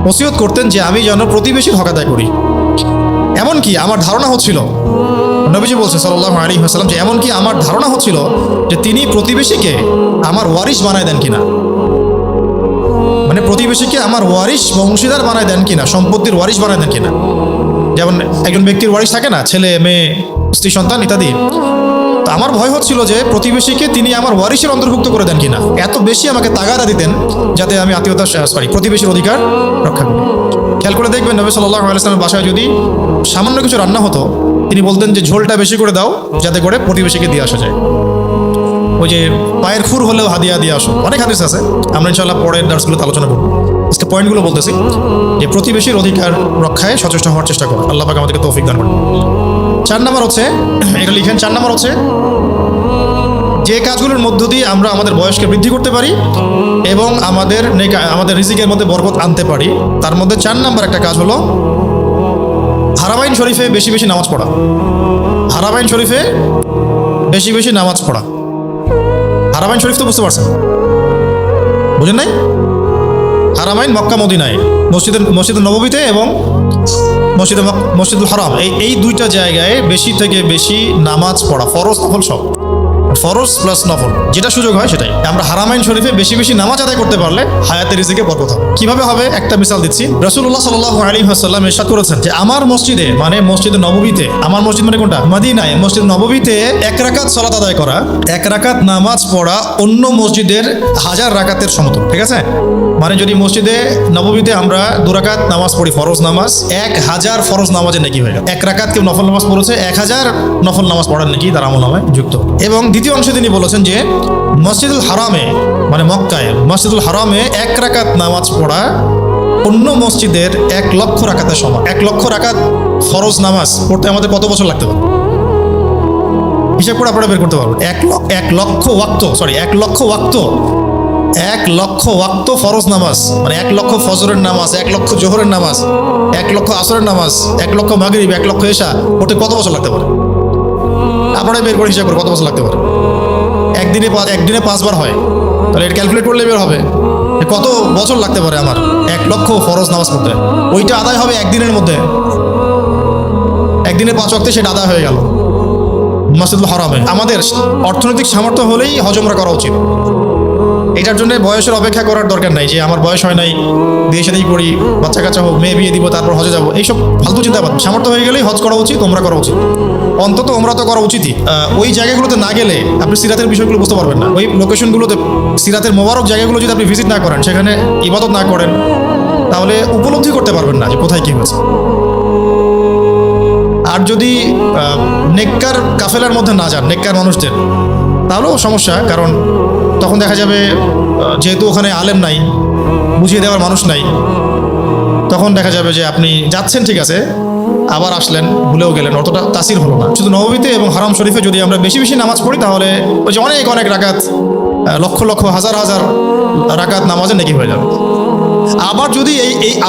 ওসিয়ত করতেন যে আমি যেন প্রতিবেশীর হক আদায় করি। এমনকি আমার ধারণা হচ্ছিল, নবীজি বলছেন সাল্লাল্লাহু আলাইহি ওয়াসাল্লাম, যে এমনকি আমার ধারণা হচ্ছিল যে তিনি প্রতিবেশীকে আমার ওয়ারিশ বানায় দেন কিনা, মানে প্রতিবেশীকে আমার ওয়ারিশ বংশীদার বানায় দেন কিনা, সম্পত্তির ওয়ারিশ বানায় দেন কিনা। যেমন একজন ব্যক্তির ওয়ারিশ থাকে না, ছেলে মেয়ে স্ত্রী সন্তান ইত্যাদি। তো আমার ভয় হচ্ছিল যে প্রতিবেশীকে তিনি আমার ওয়ারিশের অন্তর্ভুক্ত করে দেন কিনা। এত বেশি আমাকে তাগাদা দিতেন যাতে আমি প্রতিবেশীর অধিকার রক্ষা করি। খেয়াল করে দেখবেন, নবী সাল্লাল্লাহু আলাইহি ওয়াসাল্লামের বাসায় যদি সামান্য কিছু রান্না হতো, তিনি বলতেন যে ঝোলটা বেশি করে দাও যাতে করে প্রতিবেশীকে দিয়ে আসা যায়। ওই যে পায়ের খুর হলেও হাদিয়া দিয়ে আসো, অনেক হাদিস আছে, আমরা ইনশাআল্লাহ পরের দার্সগুলোতে আলোচনা করবো। আজকে পয়েন্টগুলো বলতেছি যে প্রতিবেশীর অধিকার রক্ষায় সচেষ্ট হওয়ার চেষ্টা করো। আল্লাহ পাক আমাদেরকে তৌফিক দান করুন। 4 নম্বর হচ্ছে, এটা লিখেন, 4 নম্বর হচ্ছে যে কাজগুলোর মধ্য দিয়ে আমরা আমাদের বয়সকে বৃদ্ধি করতে পারি এবং আমাদের রিজিকের মধ্যে বরকত আনতে পারি, তার মধ্যে 4 নম্বর একটা কাজ হলো হারামাইন শরীফে বেশি বেশি নামাজ পড়া। হারামাইন শরীফে বেশি বেশি নামাজ পড়া। হারামাইন শরীফ তো বুঝতে পারছেন, বুঝেন নাই? হারামাইন মক্কা মদিনায়, মসজিদ নববীতে এবং মসজিদুল হারাম, এই 2টা জায়গায় বেশি থেকে বেশি নামাজ পড়া, ফরজ নফল সব। ফরজ প্লাস নফল যেটা সুযোগ হয় সেটাই। আমরা হারামাইন শরীফে বেশি বেশি নামাজ আদায় করতে পারলে হায়াতে রিজিকে বরকত হবে। কিভাবে হবে একটা মিসাল দিচ্ছি। রাসূলুল্লাহ সাল্লাল্লাহু আলাইহি ওয়াসাল্লাম ইরশাদ করেছেন যে আমার মসজিদে, মানে মসজিদে নববীতে, আমার মসজিদ মানে কোনটা? মদিনায়, মসজিদ নববীতে 1 রাকাত সালাত আদায় করা, 1 রাকাত নামাজ পড়া অন্য মসজিদের 1000 রাকাতের সমতুল্য। ঠিক আছে? মানে যদি মসজিদে নববীতে আমরা 2 রাকাত নামাজ পড়ি ফরজ নামাজ, 1000 ফরজ নামাজের নেকি হয়ে গেল। 1 রাকাত কেউ নফল নামাজ পড়েছে, 1000 নফল নামাজ পড়ার নেকি তার আমলনামায় যুক্ত। এবং দ্বিতীয় অংশে তিনি বলেছেন যে মসজিদুল হারামে, মানে মক্কায় মসজিদুল হারামে 1 রাকাত নামাজ পড়া অন্য মসজিদের 1 লক্ষ রাকাতের সমান। 1 লক্ষ রাকাত ফরজ নামাজ পড়তে আমাদের কত বছর লাগতে পারে? হিসাব করে আপনারা বের করতে পারবেন। 1 লক্ষ ওয়াক্ত, সরি 1 লক্ষ ওয়াক্ত, 1 লক্ষ ওয়াক্ত ফরজ নামাজ, মানে 1 লক্ষ ফজরের নামাজ, 1 লক্ষ জোহরের নামাজ, 1 লক্ষ আসরের নামাজ, 1 লক্ষ মাগরিব, 1 লক্ষ এশা পড়তে কত বছর লাগতে পারে? আপনারা বের করে হিসাব করে কত বছর লাগতে পারে? একদিনে 5 বার হয়, তাহলে এটা ক্যালকুলেট করলে বের হবে কত বছর লাগতে পারে আমার 1 লক্ষ ফরজ নামাজ পড়তে। ওইটা আদায় হবে একদিনের মধ্যে, একদিনে 5 ওয়াক্তে সেটা আদায় হয়ে গেল মসজিদুল হারামে। আমাদের অর্থনৈতিক সামর্থ্য হলেই হজ উমরা করা উচিত। এটার জন্য বয়সের অপেক্ষা করার দরকার নাই যে আমার বয়স হয় নাই, বিয়ে শাদী করি, বাচ্চা কাচ্চা হোক, মেয়ে বিয়ে দিব, তারপর হজে যাবো, এইসব ফালতু চিন্তাবাদ। সামর্থ্য হয়ে গেলেই হজ করা উচিত, উমরা করা উচিত। অন্তত উমরা তো করা উচিতই। ওই জায়গাগুলোতে না গেলে আপনি সিরাতের বিষয়গুলো বুঝতে পারবেন না। ওই লোকেশনগুলোতে, সিরাতের মোবারক জায়গাগুলো যদি আপনি ভিজিট না করেন, সেখানে ইবাদত না করেন, তাহলে উপলব্ধি করতে পারবেন না যে কোথায় কী হয়েছে। আর যদি নেককার কাফেলার মধ্যে না যান, নেককার মানুষদের, তাহলেও সমস্যা। কারণ তখন দেখা যাবে যেহেতু ওখানে আলেম নাই, বুঝিয়ে দেওয়ার মানুষ নাই, তখন দেখা যাবে যে আপনি যাচ্ছেন ঠিক আছে, আবার আসলেন, ভুলেও গেলেন, অতটা তাসির হলো না। শুধু নববীতে এবং হারাম শরীফে যদি আমরা বেশি বেশি নামাজ পড়ি, তাহলে ওই যে অনেক অনেক রাকাত, লক্ষ লক্ষ হাজার হাজার রাকাত নামাজের নেকি হয়ে যাবে।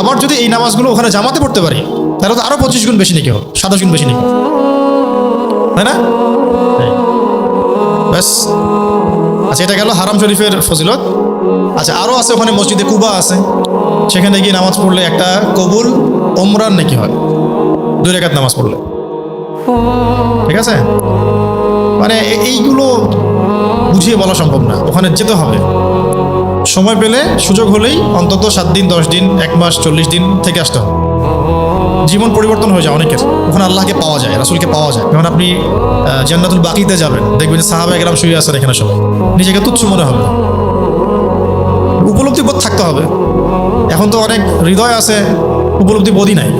আবার যদি এই নামাজগুলো ওখানে জামাতে পড়তে পারি, তাহলে তো আরো 25 গুণ বেশি নেকি হবে, 27 গুণ বেশি নেকি, তাই না? ব্যাস। আচ্ছা, এটা গেল হারাম শরীফের ফজিলত। আচ্ছা, আরও আছে ওখানে মসজিদে কুবা আছে, সেখানে গিয়ে নামাজ পড়লে একটা কবুল ওমরার নেকি হয় 2 রাকাত নামাজ পড়লে। ঠিক আছে? মানে এইগুলো বুঝিয়ে বলা সম্ভব না, ওখানে যেতে হবে। সময় পেলে, সুযোগ হলেই অন্তত 7 দিন, 10 দিন, 1 মাস, 40 দিন থেকে আসতে হবে। জীবন পরিবর্তন হয়ে যায় অনেকের, ওখানে আল্লাহকে পাওয়া যায়, রাসূলকে পাওয়া যায়। যখন আপনি জান্নাতুল বাকিতে যাবেন, দেখবেন যে সাহাবায়ে কেরাম শুয়ে আছেন এখানে, সবাই নিজেকে তুচ্ছ মনে হবে। উপলব্ধি বোধ থাকতে হবে। এখন তো অনেক হৃদয় আছে, উপলব্ধি বোধই নাই।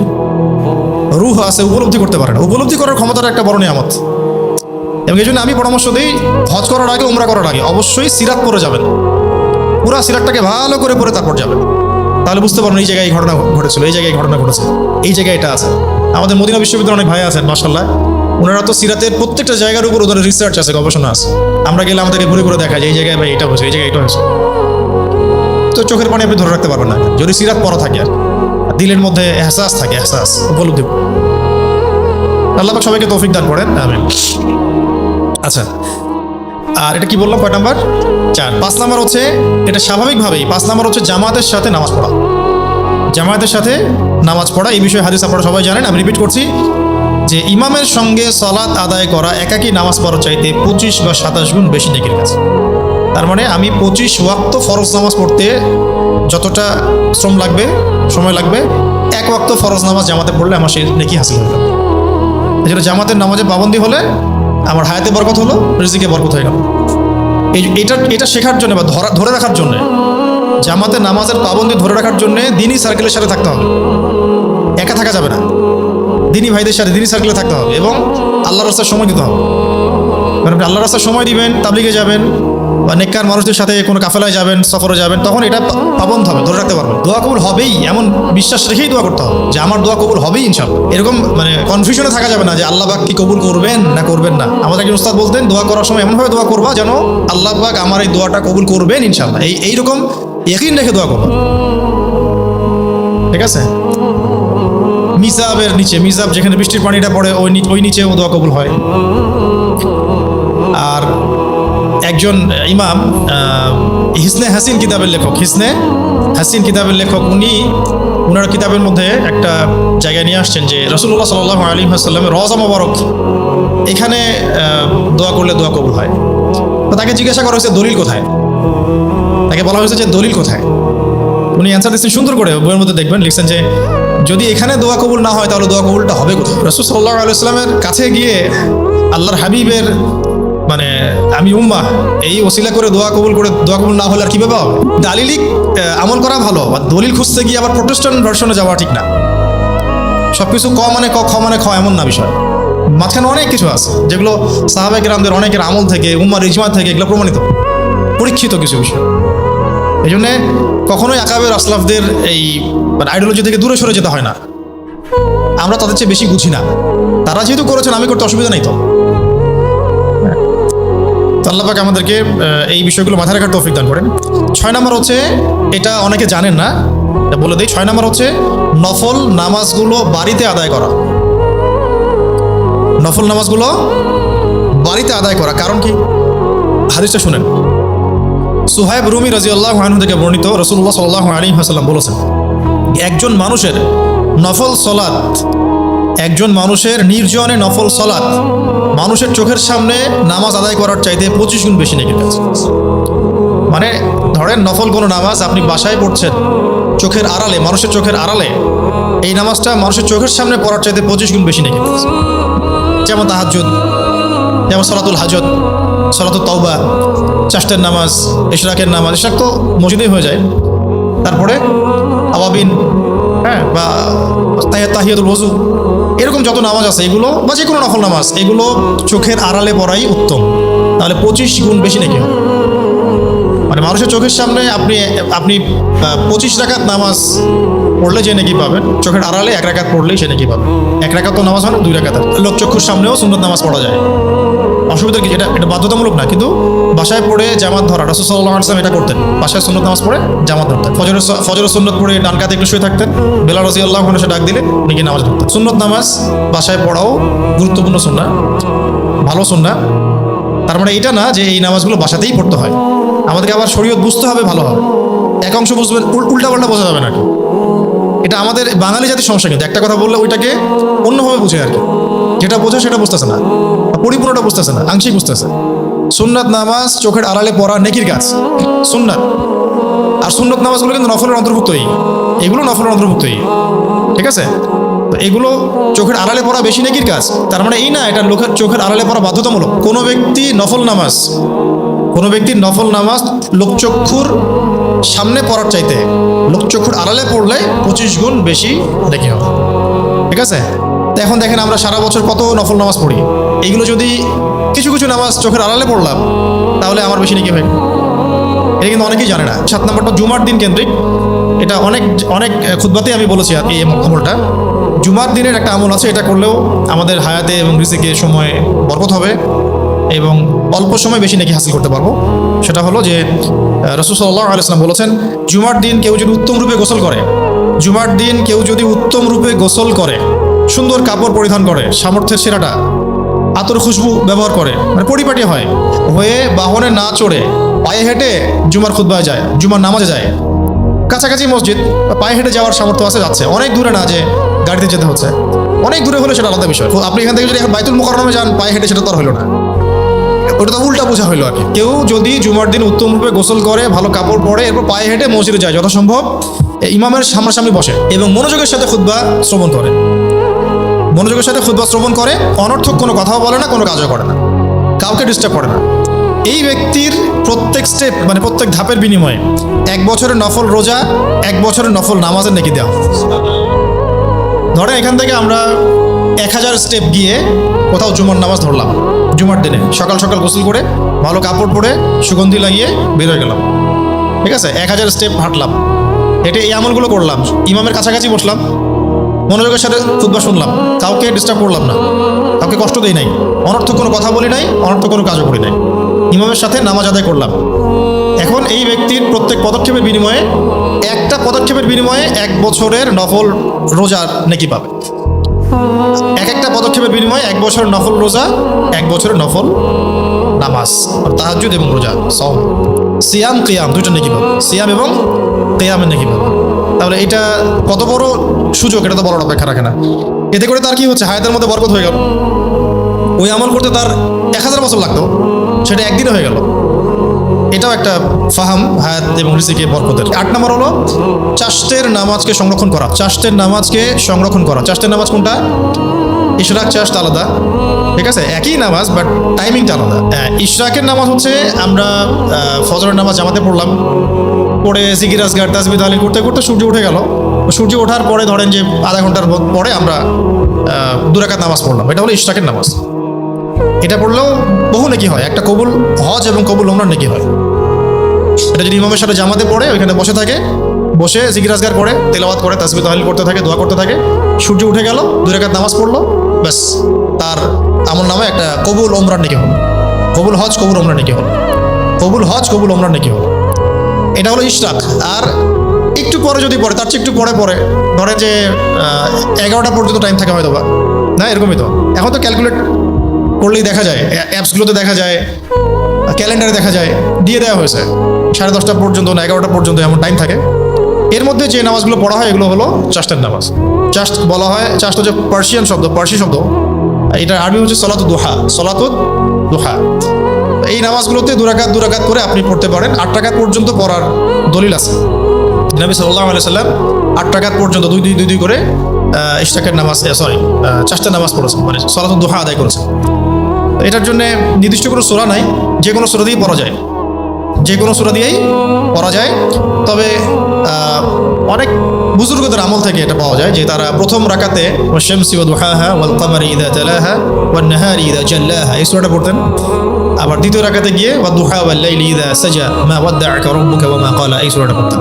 রূহ আছে, উপলব্ধি করতে পারে না। উপলব্ধি করার ক্ষমতাটা একটা বড় নিয়ামত। এবং এই জন্য আমি পরামর্শ দিই, হজ করার আগে, উমরা করার আগে অবশ্যই সিরাত পড়ে যাবেন। পুরা সিরাতটাকে ভালো করে পড়ে তারপর যাবেন, তাহলে বুঝতে পারবেন এই জায়গায় এই ঘটনা ঘটেছিল, এই জায়গায় ঘটনা ঘটেছে, এই জায়গায় এটা আছে। আমাদের মদিনা বিশ্ববিদ্যালয়ে অনেক ভাই আছেন মাশাআল্লাহ, ওনারা তো সিরাতের প্রত্যেকটা জায়গার উপর ওদের রিসার্চ আছে, গবেষণা আছে। আমরা গেলে আমাদেরকে ঘুরে ঘুরে দেখা যায় এই জায়গায় ভাই এটা হয়েছে, এই জায়গায় এটা হয়েছে। তো চোখের পানি আপনি ধরে রাখতে পারবেন না যদি সিরাত পড়া থাকে, আর দিলের মধ্যে এহসাস থাকে, এহসাস, উপলব্ধি। আল্লাহ পাক সবাইকে তৌফিক দান করেন, আমিন। আচ্ছা, আর এটা কি বললাম, কয় নাম্বার? 4। 5 নাম্বার হচ্ছে, এটা স্বাভাবিকভাবেই 5 নাম্বার হচ্ছে জামাতের সাথে নামাজ পড়া। জামাতের সাথে নামাজ পড়া, এই বিষয়ে হাদিস আপনারা সবাই জানেন, আমি রিপিট করছি যে ইমামের সঙ্গে সালাত আদায় করা একাকী নামাজ পড়ার চাইতে 25 বা 27 গুণ বেশি নেকির কাজ। তার মানে আমি 25 ওয়াক্ত ফরজ নামাজ পড়তে যতটা সময় লাগবে, 1 ওয়াক্ত ফরজ নামাজ জামাতে পড়লে আমার সেই নেকি হাসিল হয়ে যাবে। এজন্য জামাতের নামাজে পাবন্দি হলে আমার হায়াতে বরকত হলো, রিজিকে বরকত হয়ে গেল। এটা শেখার জন্য বা ধরে রাখার জন্য, জামাতে নামাজের পাবন্দি ধরে রাখার জন্য দিনই সার্কেলের সাথে থাকতে হবে, একা থাকা যাবে না। দিনী ভাইদের সাথে দিনী সার্কেলে থাকতে হবে এবং আল্লাহর রাস্তায় সময় দিতে হবে। কারণ আপনি আল্লাহর রাস্তায় সময় দিবেন, তাবলিগে যাবেন বা নেককার মানুষদের সাথে কোনো কাফেলায় যাবেন, সফরে যাবেন, তখন এটা পাবন্দ হবে, ধরে রাখতে পারবেন। দোয়া কবুল হবেই এমন বিশ্বাস রেখেই দোয়া করতে হবে যে আমার দোয়া কবুল হবেই ইনশাআল্লাহ। এরকম মানে কনফিউশনে থাকা যাবে না যে আল্লাহ পাক কি কবুল করবেন না করবেন না। আমাদের একজন উস্তাদ বলতেন, দোয়া করার সময় এমনভাবে দোয়া করবা যেন আল্লাহ পাক আমার এই দোয়াটা কবুল করবেন ইনশাআল্লাহ। এইরকম ইয়াকিন রেখে দোয়া করবা, ঠিক আছে? মিজাবের নিচে, মিজাব যেখানে বৃষ্টির পানিটা পড়ে, ওই নিচেও দোয়া কবুল হয়। আর একজন ইমাম, হিসনে হাসিন কিতাবের লেখক, উনার কিতাবের মধ্যে একটা জায়গায় নিয়ে আসছেন যে রাসূলুল্লাহ সাল্লাল্লাহু আলাইহি ওয়াসাল্লামের রওজা মোবারক, এখানে দোয়া করলে দোয়া কবুল হয়। তাকে জিজ্ঞাসা করা হয়েছে দলিল কোথায়, তাকে বলা হয়েছে যে দলিল কোথায়। উনি অ্যান্সার দিচ্ছেন সুন্দর করে, বইয়ের মধ্যে দেখবেন লিখছেন যে যদি এখানে দোয়া কবুল না হয় তাহলে দোয়া কবুলটা হবে কোথায়। রাসূল সাল্লাল্লাহু আলাইহি ওয়াসাল্লামের কাছে গিয়ে আল্লাহর হাবিবের মানে আমি উম্মাহ এই ওসিলা করে দোয়া কবুল না হলে আর কিভাবে হবে? দালিলিক আমল করা ভালো, আর দলিল খুঁজতে গিয়ে আবার প্রোটেস্ট্যান্ট ভার্সনে যাওয়া ঠিক না। সবকিছু ক মানে ক, খ মানে খ এমন না বিষয়। মাঝখানে অনেক কিছু আছে যেগুলো সাহাবায়ে কেরামদের অনেকের আমল থেকে, উম্মার ইজমা থেকে এগুলো প্রমাণিত, পরীক্ষিত কিছু বিষয়। এই জন্যে কখনোই আকাবের আসলাফদের এই মানে আইডিওলজি থেকে দূরে সরে যেতে হয় না। আমরা তাদের চেয়ে বেশি বুঝি না, তারা যেহেতু করেছেন আমি করতে অসুবিধা নেই। তো আল্লাহ পাক আমাদেরকে এই বিষয়গুলো মাথায় রাখার তৌফিক দান করেন। 6 নম্বর হচ্ছে, এটা অনেকে জানেন না, বলে দিই। 6 নম্বর হচ্ছে নফল নামাজগুলো বাড়িতে আদায় করা। নফল নামাজগুলো বাড়িতে আদায় করা কারণ কি? হাদিসটা শুনেন। সুহাইব রুমি রাদিয়াল্লাহু আনহু থেকে বর্ণিত, রাসূলুল্লাহ সাল্লাল্লাহু আলাইহি ওয়াসাল্লাম বলেছেন, একজন মানুষের নফল সালাত, একজন মানুষের নির্জনে নফল সালাত মানুষের চোখের সামনে নামাজ আদায় করার চাইতে 25 গুণ বেশি নেকি আছে। মানে ধরেন নফল কোনো নামাজ আপনি বাসায় পড়ছেন, চোখের আড়ালে, মানুষের চোখের আড়ালে, এই নামাজটা মানুষের চোখের সামনে পড়ার চাইতে 25 গুণ বেশি নেকি আছে। যেমন তাহাজ্জুদ, যেমন সালাতুল হাজত, সালাতুল তাওবা, চারটার নামাজ, ইশরাকের নামাজ, ইশরাক তো মসজিদেই হয়ে যায়। তারপরে আওয়াবিন, হ্যাঁ, বা তাহিয়াতুল ওযু, এরকম যত নামাজ আছে এগুলো, বা যে কোনো নফল নামাজ, এগুলো চোখের আড়ালে পড়াই উত্তম। তাহলে 25 গুণ বেশি নাকি হবে। মানে মানুষের চোখের সামনে আপনি 25 রাকাত নামাজ পড়লে যে নাকি পাবেন, চোখের আড়ালে 1 রাকাত পড়লেই সে নাকি পাবেন। 1 রাকাত তো নামাজ হয় না, 2 রাকাত। লোকচক্ষুর সামনেও সুন্নত নামাজ পড়া যায়, অসুবিধা কি? এটা বাধ্যতামূলক না, কিন্তু বাসায় পড়ে জামাত ধরা, রাসূল সাল্লাল্লাহু আলাইহি ওয়াসাল্লাম এটা করতেন। বাসায় সুন্নত নামাজ পড়ে জামাত ধরতেন। ফজরের সুন্নত পড়ে ডান কাতে একটু শুয়ে থাকতেন, বেলাল রাদিয়াল্লাহু আনহু এসে ডাক দিলে উনি কি নামাজ পড়তেন। সুন্নত নামাজ বাসায় পড়াও গুরুত্বপূর্ণ সুন্নাহ, ভালো সুন্নাহ। তার মানে এটা না যে এই নামাজগুলো বাসাতেই পড়তে হয়। আমাদেরকে আবার শরীয়ত বুঝতে হবে ভালোভাবে। এক অংশ বুঝবেন, উল্টাপাল্টা বোঝা যাবে না। এটা আমাদের বাঙালি জাতির সমস্যা, কিন্তু একটা কথা বললে ওইটাকে অন্যভাবে বুঝে আর কি। যেটা বোঝে সেটা বুঝতেছে না, পরিপূর্ণটা বুঝতেছে না, আংশিক বুঝতেছে। সুন্নাত নামাজ চোখের আড়ালে পড়া নেকির কাজ, সুন্নাত। আর সুন্নত নামাজগুলো কিন্তু নফলের অন্তর্ভুক্তই, এগুলো নফলের অন্তর্ভুক্তই, ঠিক আছে? তো এগুলো চোখের আড়ালে পড়া বেশি নেকির কাজ। তার মানে এই না এটা লোকের চোখের আড়ালে পড়া বাধ্যতামূলক। কোনো ব্যক্তির নফল নামাজ লোকচক্ষুর সামনে পড়ার চাইতে লোকচক্ষুর আড়ালে পড়লে 25 গুণ বেশি নেকি হবে, ঠিক আছে? তো এখন দেখেন আমরা সারা বছর কত নফল নামাজ পড়ি, এইগুলো যদি কিছু কিছু নামাজ চোখের আড়ালে পড়লাম তাহলে আমার বেশি নেকি হয়। এটা কিন্তু অনেকেই জানে না। 7 নম্বরটা জুমার দিন কেন্দ্রিক। এটা অনেক খুতবাতেই আমি বলেছি আর এই আমলটা। জুমার দিনের একটা আমল আছে, এটা করলেও আমাদের হায়াতে এবং রিজিকে সময় বরকত হবে এবং অল্প সময় বেশি নেকি হাসিল করতে পারবো। সেটা হলো যে রাসূল সাল্লাল্লাহু আলাইহি ওয়াসাল্লাম বলেছেন, জুমার দিন কেউ যদি উত্তম রূপে গোসল করে, সুন্দর কাপড় পরিধান করে, সামর্থ্যের সেরাটা, আতর খুশবু ব্যবহার করে, মানে পরিপাটি হয়ে বাহনে না চড়ে পায়ে হেঁটে জুমার খুতবায় যায়, জুমার নামাজে যায়, কাছাকাছি মসজিদ, পায়ে হেঁটে যাওয়ার সামর্থ্য আছে, যাচ্ছে, অনেক দূরে না যে গাড়িতে যেতে হচ্ছে। অনেক দূরে হলে সেটা আলাদা বিষয়। আপনি এখান থেকে যদি এখন বাইতুল মুকাররমে যান পায়ে হেঁটে, সেটা তো আর হলো না, ওটা তো উল্টা বোঝা হইলো আর কি। কেউ যদি জুমার দিন উত্তম রূপে গোসল করে, ভালো কাপড় পরে, এরপর পায়ে হেঁটে মসজিদে যায়, যথাসম্ভব ইমামের সামনাসামনি বসে এবং মনোযোগের সাথে খুতবা শ্রবণ করে, অনর্থক কোনো কথাও বলে না, কোনো কাজও করে না, কাউকে ডিস্টার্ব করে না, এই ব্যক্তির প্রত্যেক স্টেপ, মানে প্রত্যেক ধাপের বিনিময়ে 1 বছরের নফল রোজা, 1 বছরের নফল নামাজের নেকি দেওয়া। ধরেন এখান থেকে আমরা 1000 স্টেপ গিয়ে কোথাও জুমার নামাজ ধরলাম, জুমার দিনে সকাল সকাল গোসল করে ভালো কাপড় পরে সুগন্ধি লাগিয়ে বের হয়ে গেলাম, ঠিক আছে? 1000 স্টেপ হাঁটলাম, হেঁটে এই আমলগুলো করলাম, ইমামের কাছাকাছি বসলাম, মনোযোগের সাথে খুতবা শুনলাম, কাউকে ডিস্টার্ব করলাম না, কাউকে কষ্ট দেই নাই, অনর্থক কোনো কথা বলি নাই, অনর্থক কোনো কাজও করি নাই, ইমামের সাথে নামাজ আদায় করলাম। এখন এই ব্যক্তির প্রত্যেক পদক্ষেপের বিনিময়ে, একটা পদক্ষেপের বিনিময়ে 1 বছরের নফল রোজার নেকি পাবে। একটা পদক্ষেপের বিনিময়ে 1 বছরের নফল রোজা, 1 বছরের নফল নামাজ, তাহাজ্জুদ এবং রোজা, সিয়াম কিয়াম, দুইটা নেকি পাবে, সিয়াম এবং কিয়ামের নেকি পাবে। তাহলে এটা কত বড় সুযোগ, এটা তো বলার অপেক্ষা রাখে না। এতে করে তার কি হচ্ছে, হায়াতের মধ্যে বরকত হয়ে গেল, ওই আমল করতে তার 1000 বছর লাগতো, সেটা একদিনে হয়ে গেল। এটাও একটা ফাহাম হায়াত এবং রিজিকে বরকতের। 8 নম্বর হলো চাষ্টের নামাজকে সংরক্ষণ করা। চাষ্টের নামাজকে সংরক্ষণ করা। চাষ্টের নামাজ কোনটা? ইশরাক চাষ্ট আলাদা, ঠিক আছে, একই নামাজ বাট টাইমিংটা আলাদা। ইশরাকের নামাজ হচ্ছে আমরা ফজরের নামাজ জামাতে পড়লাম, পরে জিকির আজগার তাসবিহ তাহলিল করতে করতে সূর্য উঠে গেল। সূর্য ওঠার পরে ধরেন যে আধা ঘন্টার পরে আমরা 2 রাকাত নামাজ পড়লাম, এটা হলো ইশরাকের নামাজ। এটা পড়লেও বহু নেকি হয়, একটা কবুল হজ এবং কবুল ওমরার নেকি হয়। এটা যদি ইমামের সাথে জামাতে পড়ে ওইখানে বসে থাকে, বসে জিকির আজগার করে তেলাওয়াত করে তাসবিহ তাহলিল করতে থাকে, দোয়া করতে থাকে, সূর্য উঠে গেল, 2 রাকাত নামাজ পড়লো, ব্যাস তার আমল নামে একটা কবুল ওমরার নেকি হলো, কবুল হজ কবুল ওমরার নেকি হলো, কবুল হজ কবুল ওমরার নেকি হলো। এটা হলো ইশরাক। আর একটু পরে যদি পড়ে, তার চেয়ে একটু পরে ধরে যে 11টা পর্যন্ত টাইম থাকে হয়তো বা, না এরকমই তো। এখন তো ক্যালকুলেট করলেই দেখা যায়, অ্যাপসগুলোতে দেখা যায়, ক্যালেন্ডারে দেখা যায়, দিয়ে দেওয়া হয়েছে 10:30 পর্যন্ত না 11টা পর্যন্ত এমন টাইম থাকে। এর মধ্যে যে নামাজগুলো পড়া হয় এগুলো হলো চাষ্টের নামাজ। চাষ্ট বলা হয়, চাষ্ট হচ্ছে পার্সি শব্দ, এটা আরবি হচ্ছে সলাতুদ দুহা, সলাতুদ দুহা। এই নামাজগুলোতে 2 রাকাত করে আপনি পড়তে পারেন। 8 রাকাত পর্যন্ত পড়ার দলিল আছে। নবী সাল্লাল্লাহু আলাইহি সাল্লাম 8 রাকাত পর্যন্ত 2 করে ইশরাকের নামাজ চাষ্টের নামাজ পড়েছেন, মানে সলাতুদ দুহা আদায় করেছেন। এটার জন্য নির্দিষ্ট কোনো সূরা নাই, যে কোনো সূরা দিয়েই পড়া যায়, যে কোনো সূরা দিয়েই পড়া যায়। তবে অনেক বুজুর্গদের আমল থেকে এটা পাওয়া যায় যে তারা প্রথম রাকাতে ওয়াশ-শামসি ওয়া দুহাহা ওয়াল কামারি ইযা তালাহা ওয়ান নাহারি ইযা জাল্লাহা এই সূরাটা পড়তেন। আবার দ্বিতীয় রাকাতে গিয়ে ওয়া দুহা ওয়াল লাইলি ইযা সাজা মা ওয়াদ্দাআকা রাব্বুকা ওয়া মা ক্বালা এই সূরাটা পড়তেন।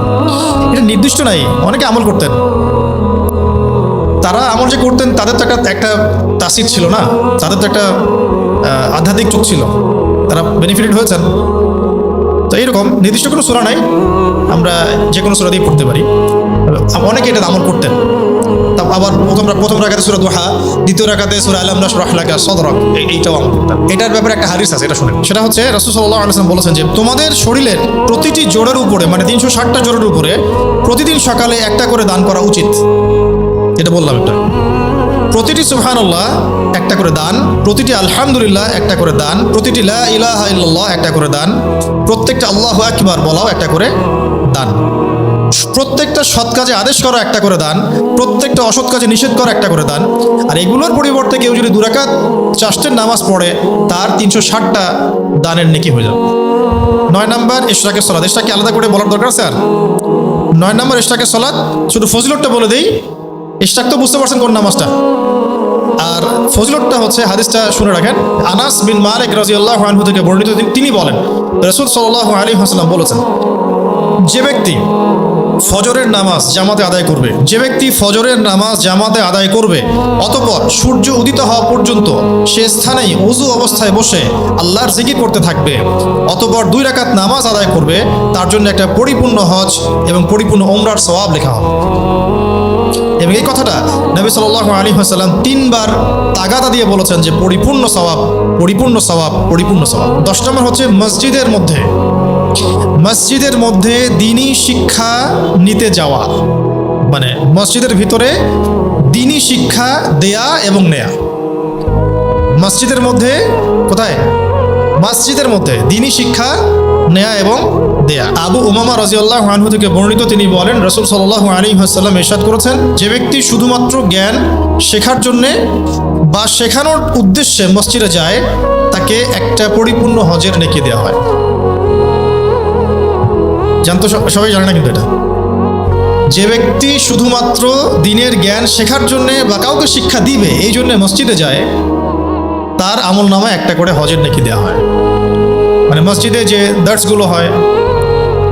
এটা নির্দিষ্ট নাই, অনেকে আমল করতেন। তারা আমল যে করতেন তাদের তো একটা তাসির ছিল না, তাদের তো একটা আধ্যাত্মিক চোখ ছিল, তারা বেনিফিটেড হয়েছেন। তো এইরকম নির্দিষ্ট কোনো সূরা নাই, আমরা যে কোনো সূরা দিয়ে পড়তে পারি। অনেকে এটা আমল করতেন। আবার প্রথম রাকাতে সূরা দুহা, দ্বিতীয় রাকাতে সূরা আলাম নাশরাহ লাকা সাদরাক, এইটাও আমল করতেন। এটার ব্যাপারে একটা হাদিস আছে, এটা শুনেন। সেটা হচ্ছে রাসূল সাল্লাল্লাহু আলাইহি ওয়াসাল্লাম বলেছেন যে তোমাদের শরীরের প্রতিটি জোড়ের উপরে, মানে 360টা জোড়ের উপরে প্রতিদিন সকালে একটা করে দান করা উচিত। এটা বললাম, এটা প্রতিটি সুবহানাল্লাহ একটা করে দান, প্রতিটি আলহামদুলিল্লাহ একটা করে দান, প্রতিটি লা ইলাহা ইল্লাল্লাহ একটা করে দান, প্রত্যেকটা আল্লাহু আকবার বলাও একটা করে দান, প্রত্যেকটা সৎ কাজে আদেশ করা একটা করে দান, প্রত্যেকটা অসৎ কাজে নিষেধ করা একটা করে দান। আর এগুলোর পরিবর্তে কেউ যদি 2 রাকাত চাষ্টের নামাজ পড়ে তার 360টা দানের নেকি হয়ে যাবে। 9 নম্বর ইশরাকের সালাত। ইশরাককে আলাদা করে বলার দরকার আছে? আর 9 নম্বর ইশরাকের সালাত, শুধু ফজিলতটা বলে দেই। ইশরাক তো বুঝতে পারছেন কোন নামাজটা, আর ফজিলতটা হচ্ছে, হাদিসটা শুনে রাখেন। আনাস বিন মালিক রাদিয়াল্লাহু আনহু থেকে বর্ণিত, তিনি বলেন রাসূল সাল্লাল্লাহু আলাইহি ওয়াসাল্লাম বলেছেন, যে ব্যক্তি ফজরের নামাজ জামাতে আদায় করবে, যে ব্যক্তি ফজরের নামাজ জামাতে আদায় করবে, অতঃপর সূর্য উদিত হওয়া পর্যন্ত সে স্থানেই ওযু অবস্থায় বসে আল্লাহর জিকির করতে থাকবে, অতঃপর 2 রাকাত নামাজ আদায় করবে, তার জন্য একটা পরিপূর্ণ হজ এবং পরিপূর্ণ ওমরার সওয়াব লেখা হবে। এবং এই কথাটা নবী সাল্লাল্লাহু আলাইহি ওয়াসাল্লাম 3 বার তাগাদা দিয়ে বলেছেন যে পরিপূর্ণ সওয়াব, পরিপূর্ণ সওয়াব, পরিপূর্ণ সওয়াব। 10 নম্বর হচ্ছে মসজিদের মধ্যে দ্বীনি শিক্ষা নিতে যাওয়া, মানে মসজিদের ভিতরে দ্বীনি শিক্ষা দেয়া এবং নেয়া। মসজিদের মধ্যে কোথায়? মসজিদের মধ্যে দ্বীনি শিক্ষা নেয়া এবং দেয়া। আবু উমামা রাদিয়াল্লাহু আনহু থেকে বর্ণিত, তিনি বলেন রাসূল সাল্লাল্লাহু আলাইহি ওয়াসাল্লাম ইরশাদ করেছেন, যে ব্যক্তি শুধুমাত্র জ্ঞান শেখার জন্যে বা শেখানোর উদ্দেশ্যে মসজিদে যায় তাকে একটা পরিপূর্ণ হজের নেকি দেওয়া হয়। জানতো সবাই জানে না কিন্তু এটা। যে ব্যক্তি শুধুমাত্র দ্বীনের জ্ঞান শেখার জন্যে বা কাউকে শিক্ষা দিবে এই জন্য মসজিদে যায়, তার আমল নামায় একটা করে হজের নেকি দেওয়া হয়। মানে মসজিদে যে দার্সগুলো হয়,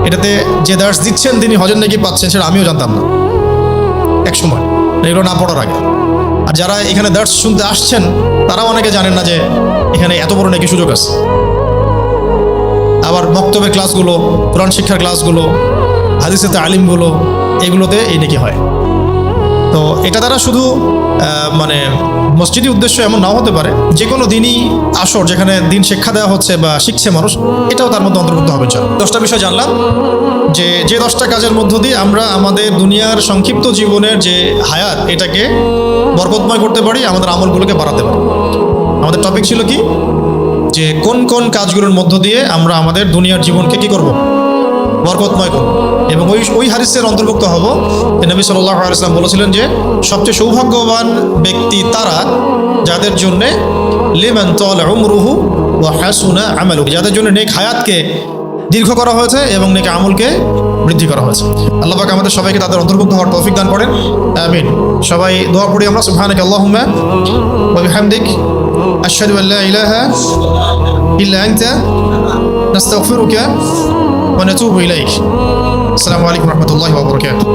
এটাতে যে দার্স দিচ্ছেন তিনি হজের নেকি পাচ্ছেন, সেটা আমিও জানতাম না এক সময়, এগুলো না পড়ার আগে। আর যারা এখানে দার্স শুনতে আসছেন তারাও অনেকে জানেন না যে এখানে এত বড় নেকি সুযোগ আছে। আবার মক্তবের ক্লাসগুলো, কোরআন শিক্ষার ক্লাসগুলো, হাদিসের তালিমগুলো, এগুলোতে এই নেকি হয়। তো এটা দ্বারা শুধু মানে মসজিদি উদ্দেশ্য এমন নাও হতে পারে, যে কোনো দিনই আসর যেখানে দিন শিক্ষা দেওয়া হচ্ছে বা শিখছে মানুষ, এটাও তার মধ্যে অন্তর্ভুক্ত হবে। 10টা বিষয় জানলাম, যে 10টা কাজের মধ্য দিয়ে আমরা আমাদের দুনিয়ার সংক্ষিপ্ত জীবনের যে হায়াত, এটাকে বরকতময় করতে পারি, আমাদের আমলগুলোকে বাড়াতে পারি। আমাদের টপিক ছিল কি, যে কোন কোন কাজগুলোর মধ্য দিয়ে আমরা আমাদের দুনিয়ার জীবনকে কি করব, বরকতময় করব। এবং ওই হাদিসের অন্তর্ভুক্ত হব যে নবী সাল্লাল্লাহু আলাইহি ওয়াসাল্লাম বলেছিলেন যে সবচেয়ে সৌভাগ্যবান ব্যক্তি তারা যাদের জন্য লিমান তালা উমরুহু ওয়া হাসুনা আমালুহু, যাদের জন্য নেক হায়াতকে দীর্ঘ করা হয়েছে এবং নেক আমলকে বৃদ্ধি করা হয়েছে। আল্লাহ পাক আমাদের সবাইকে তাদের অন্তর্ভুক্ত হওয়ার তৌফিক দান করেন, আমিন। সবাই দোয়া পড়ি আমরা, সুবহানাকা আল্লাহুম্মা ওয়া বিহামদিক আশহাদু আল্লা ইলাহা ইল্লা আনতা নাস্তাগফিরুকা ওয়া নাতুবু ইলাইক। আসসালামু আলাইকুম ওয়া রাহমাতুল্লাহি ওয়া বারাকাতুহু।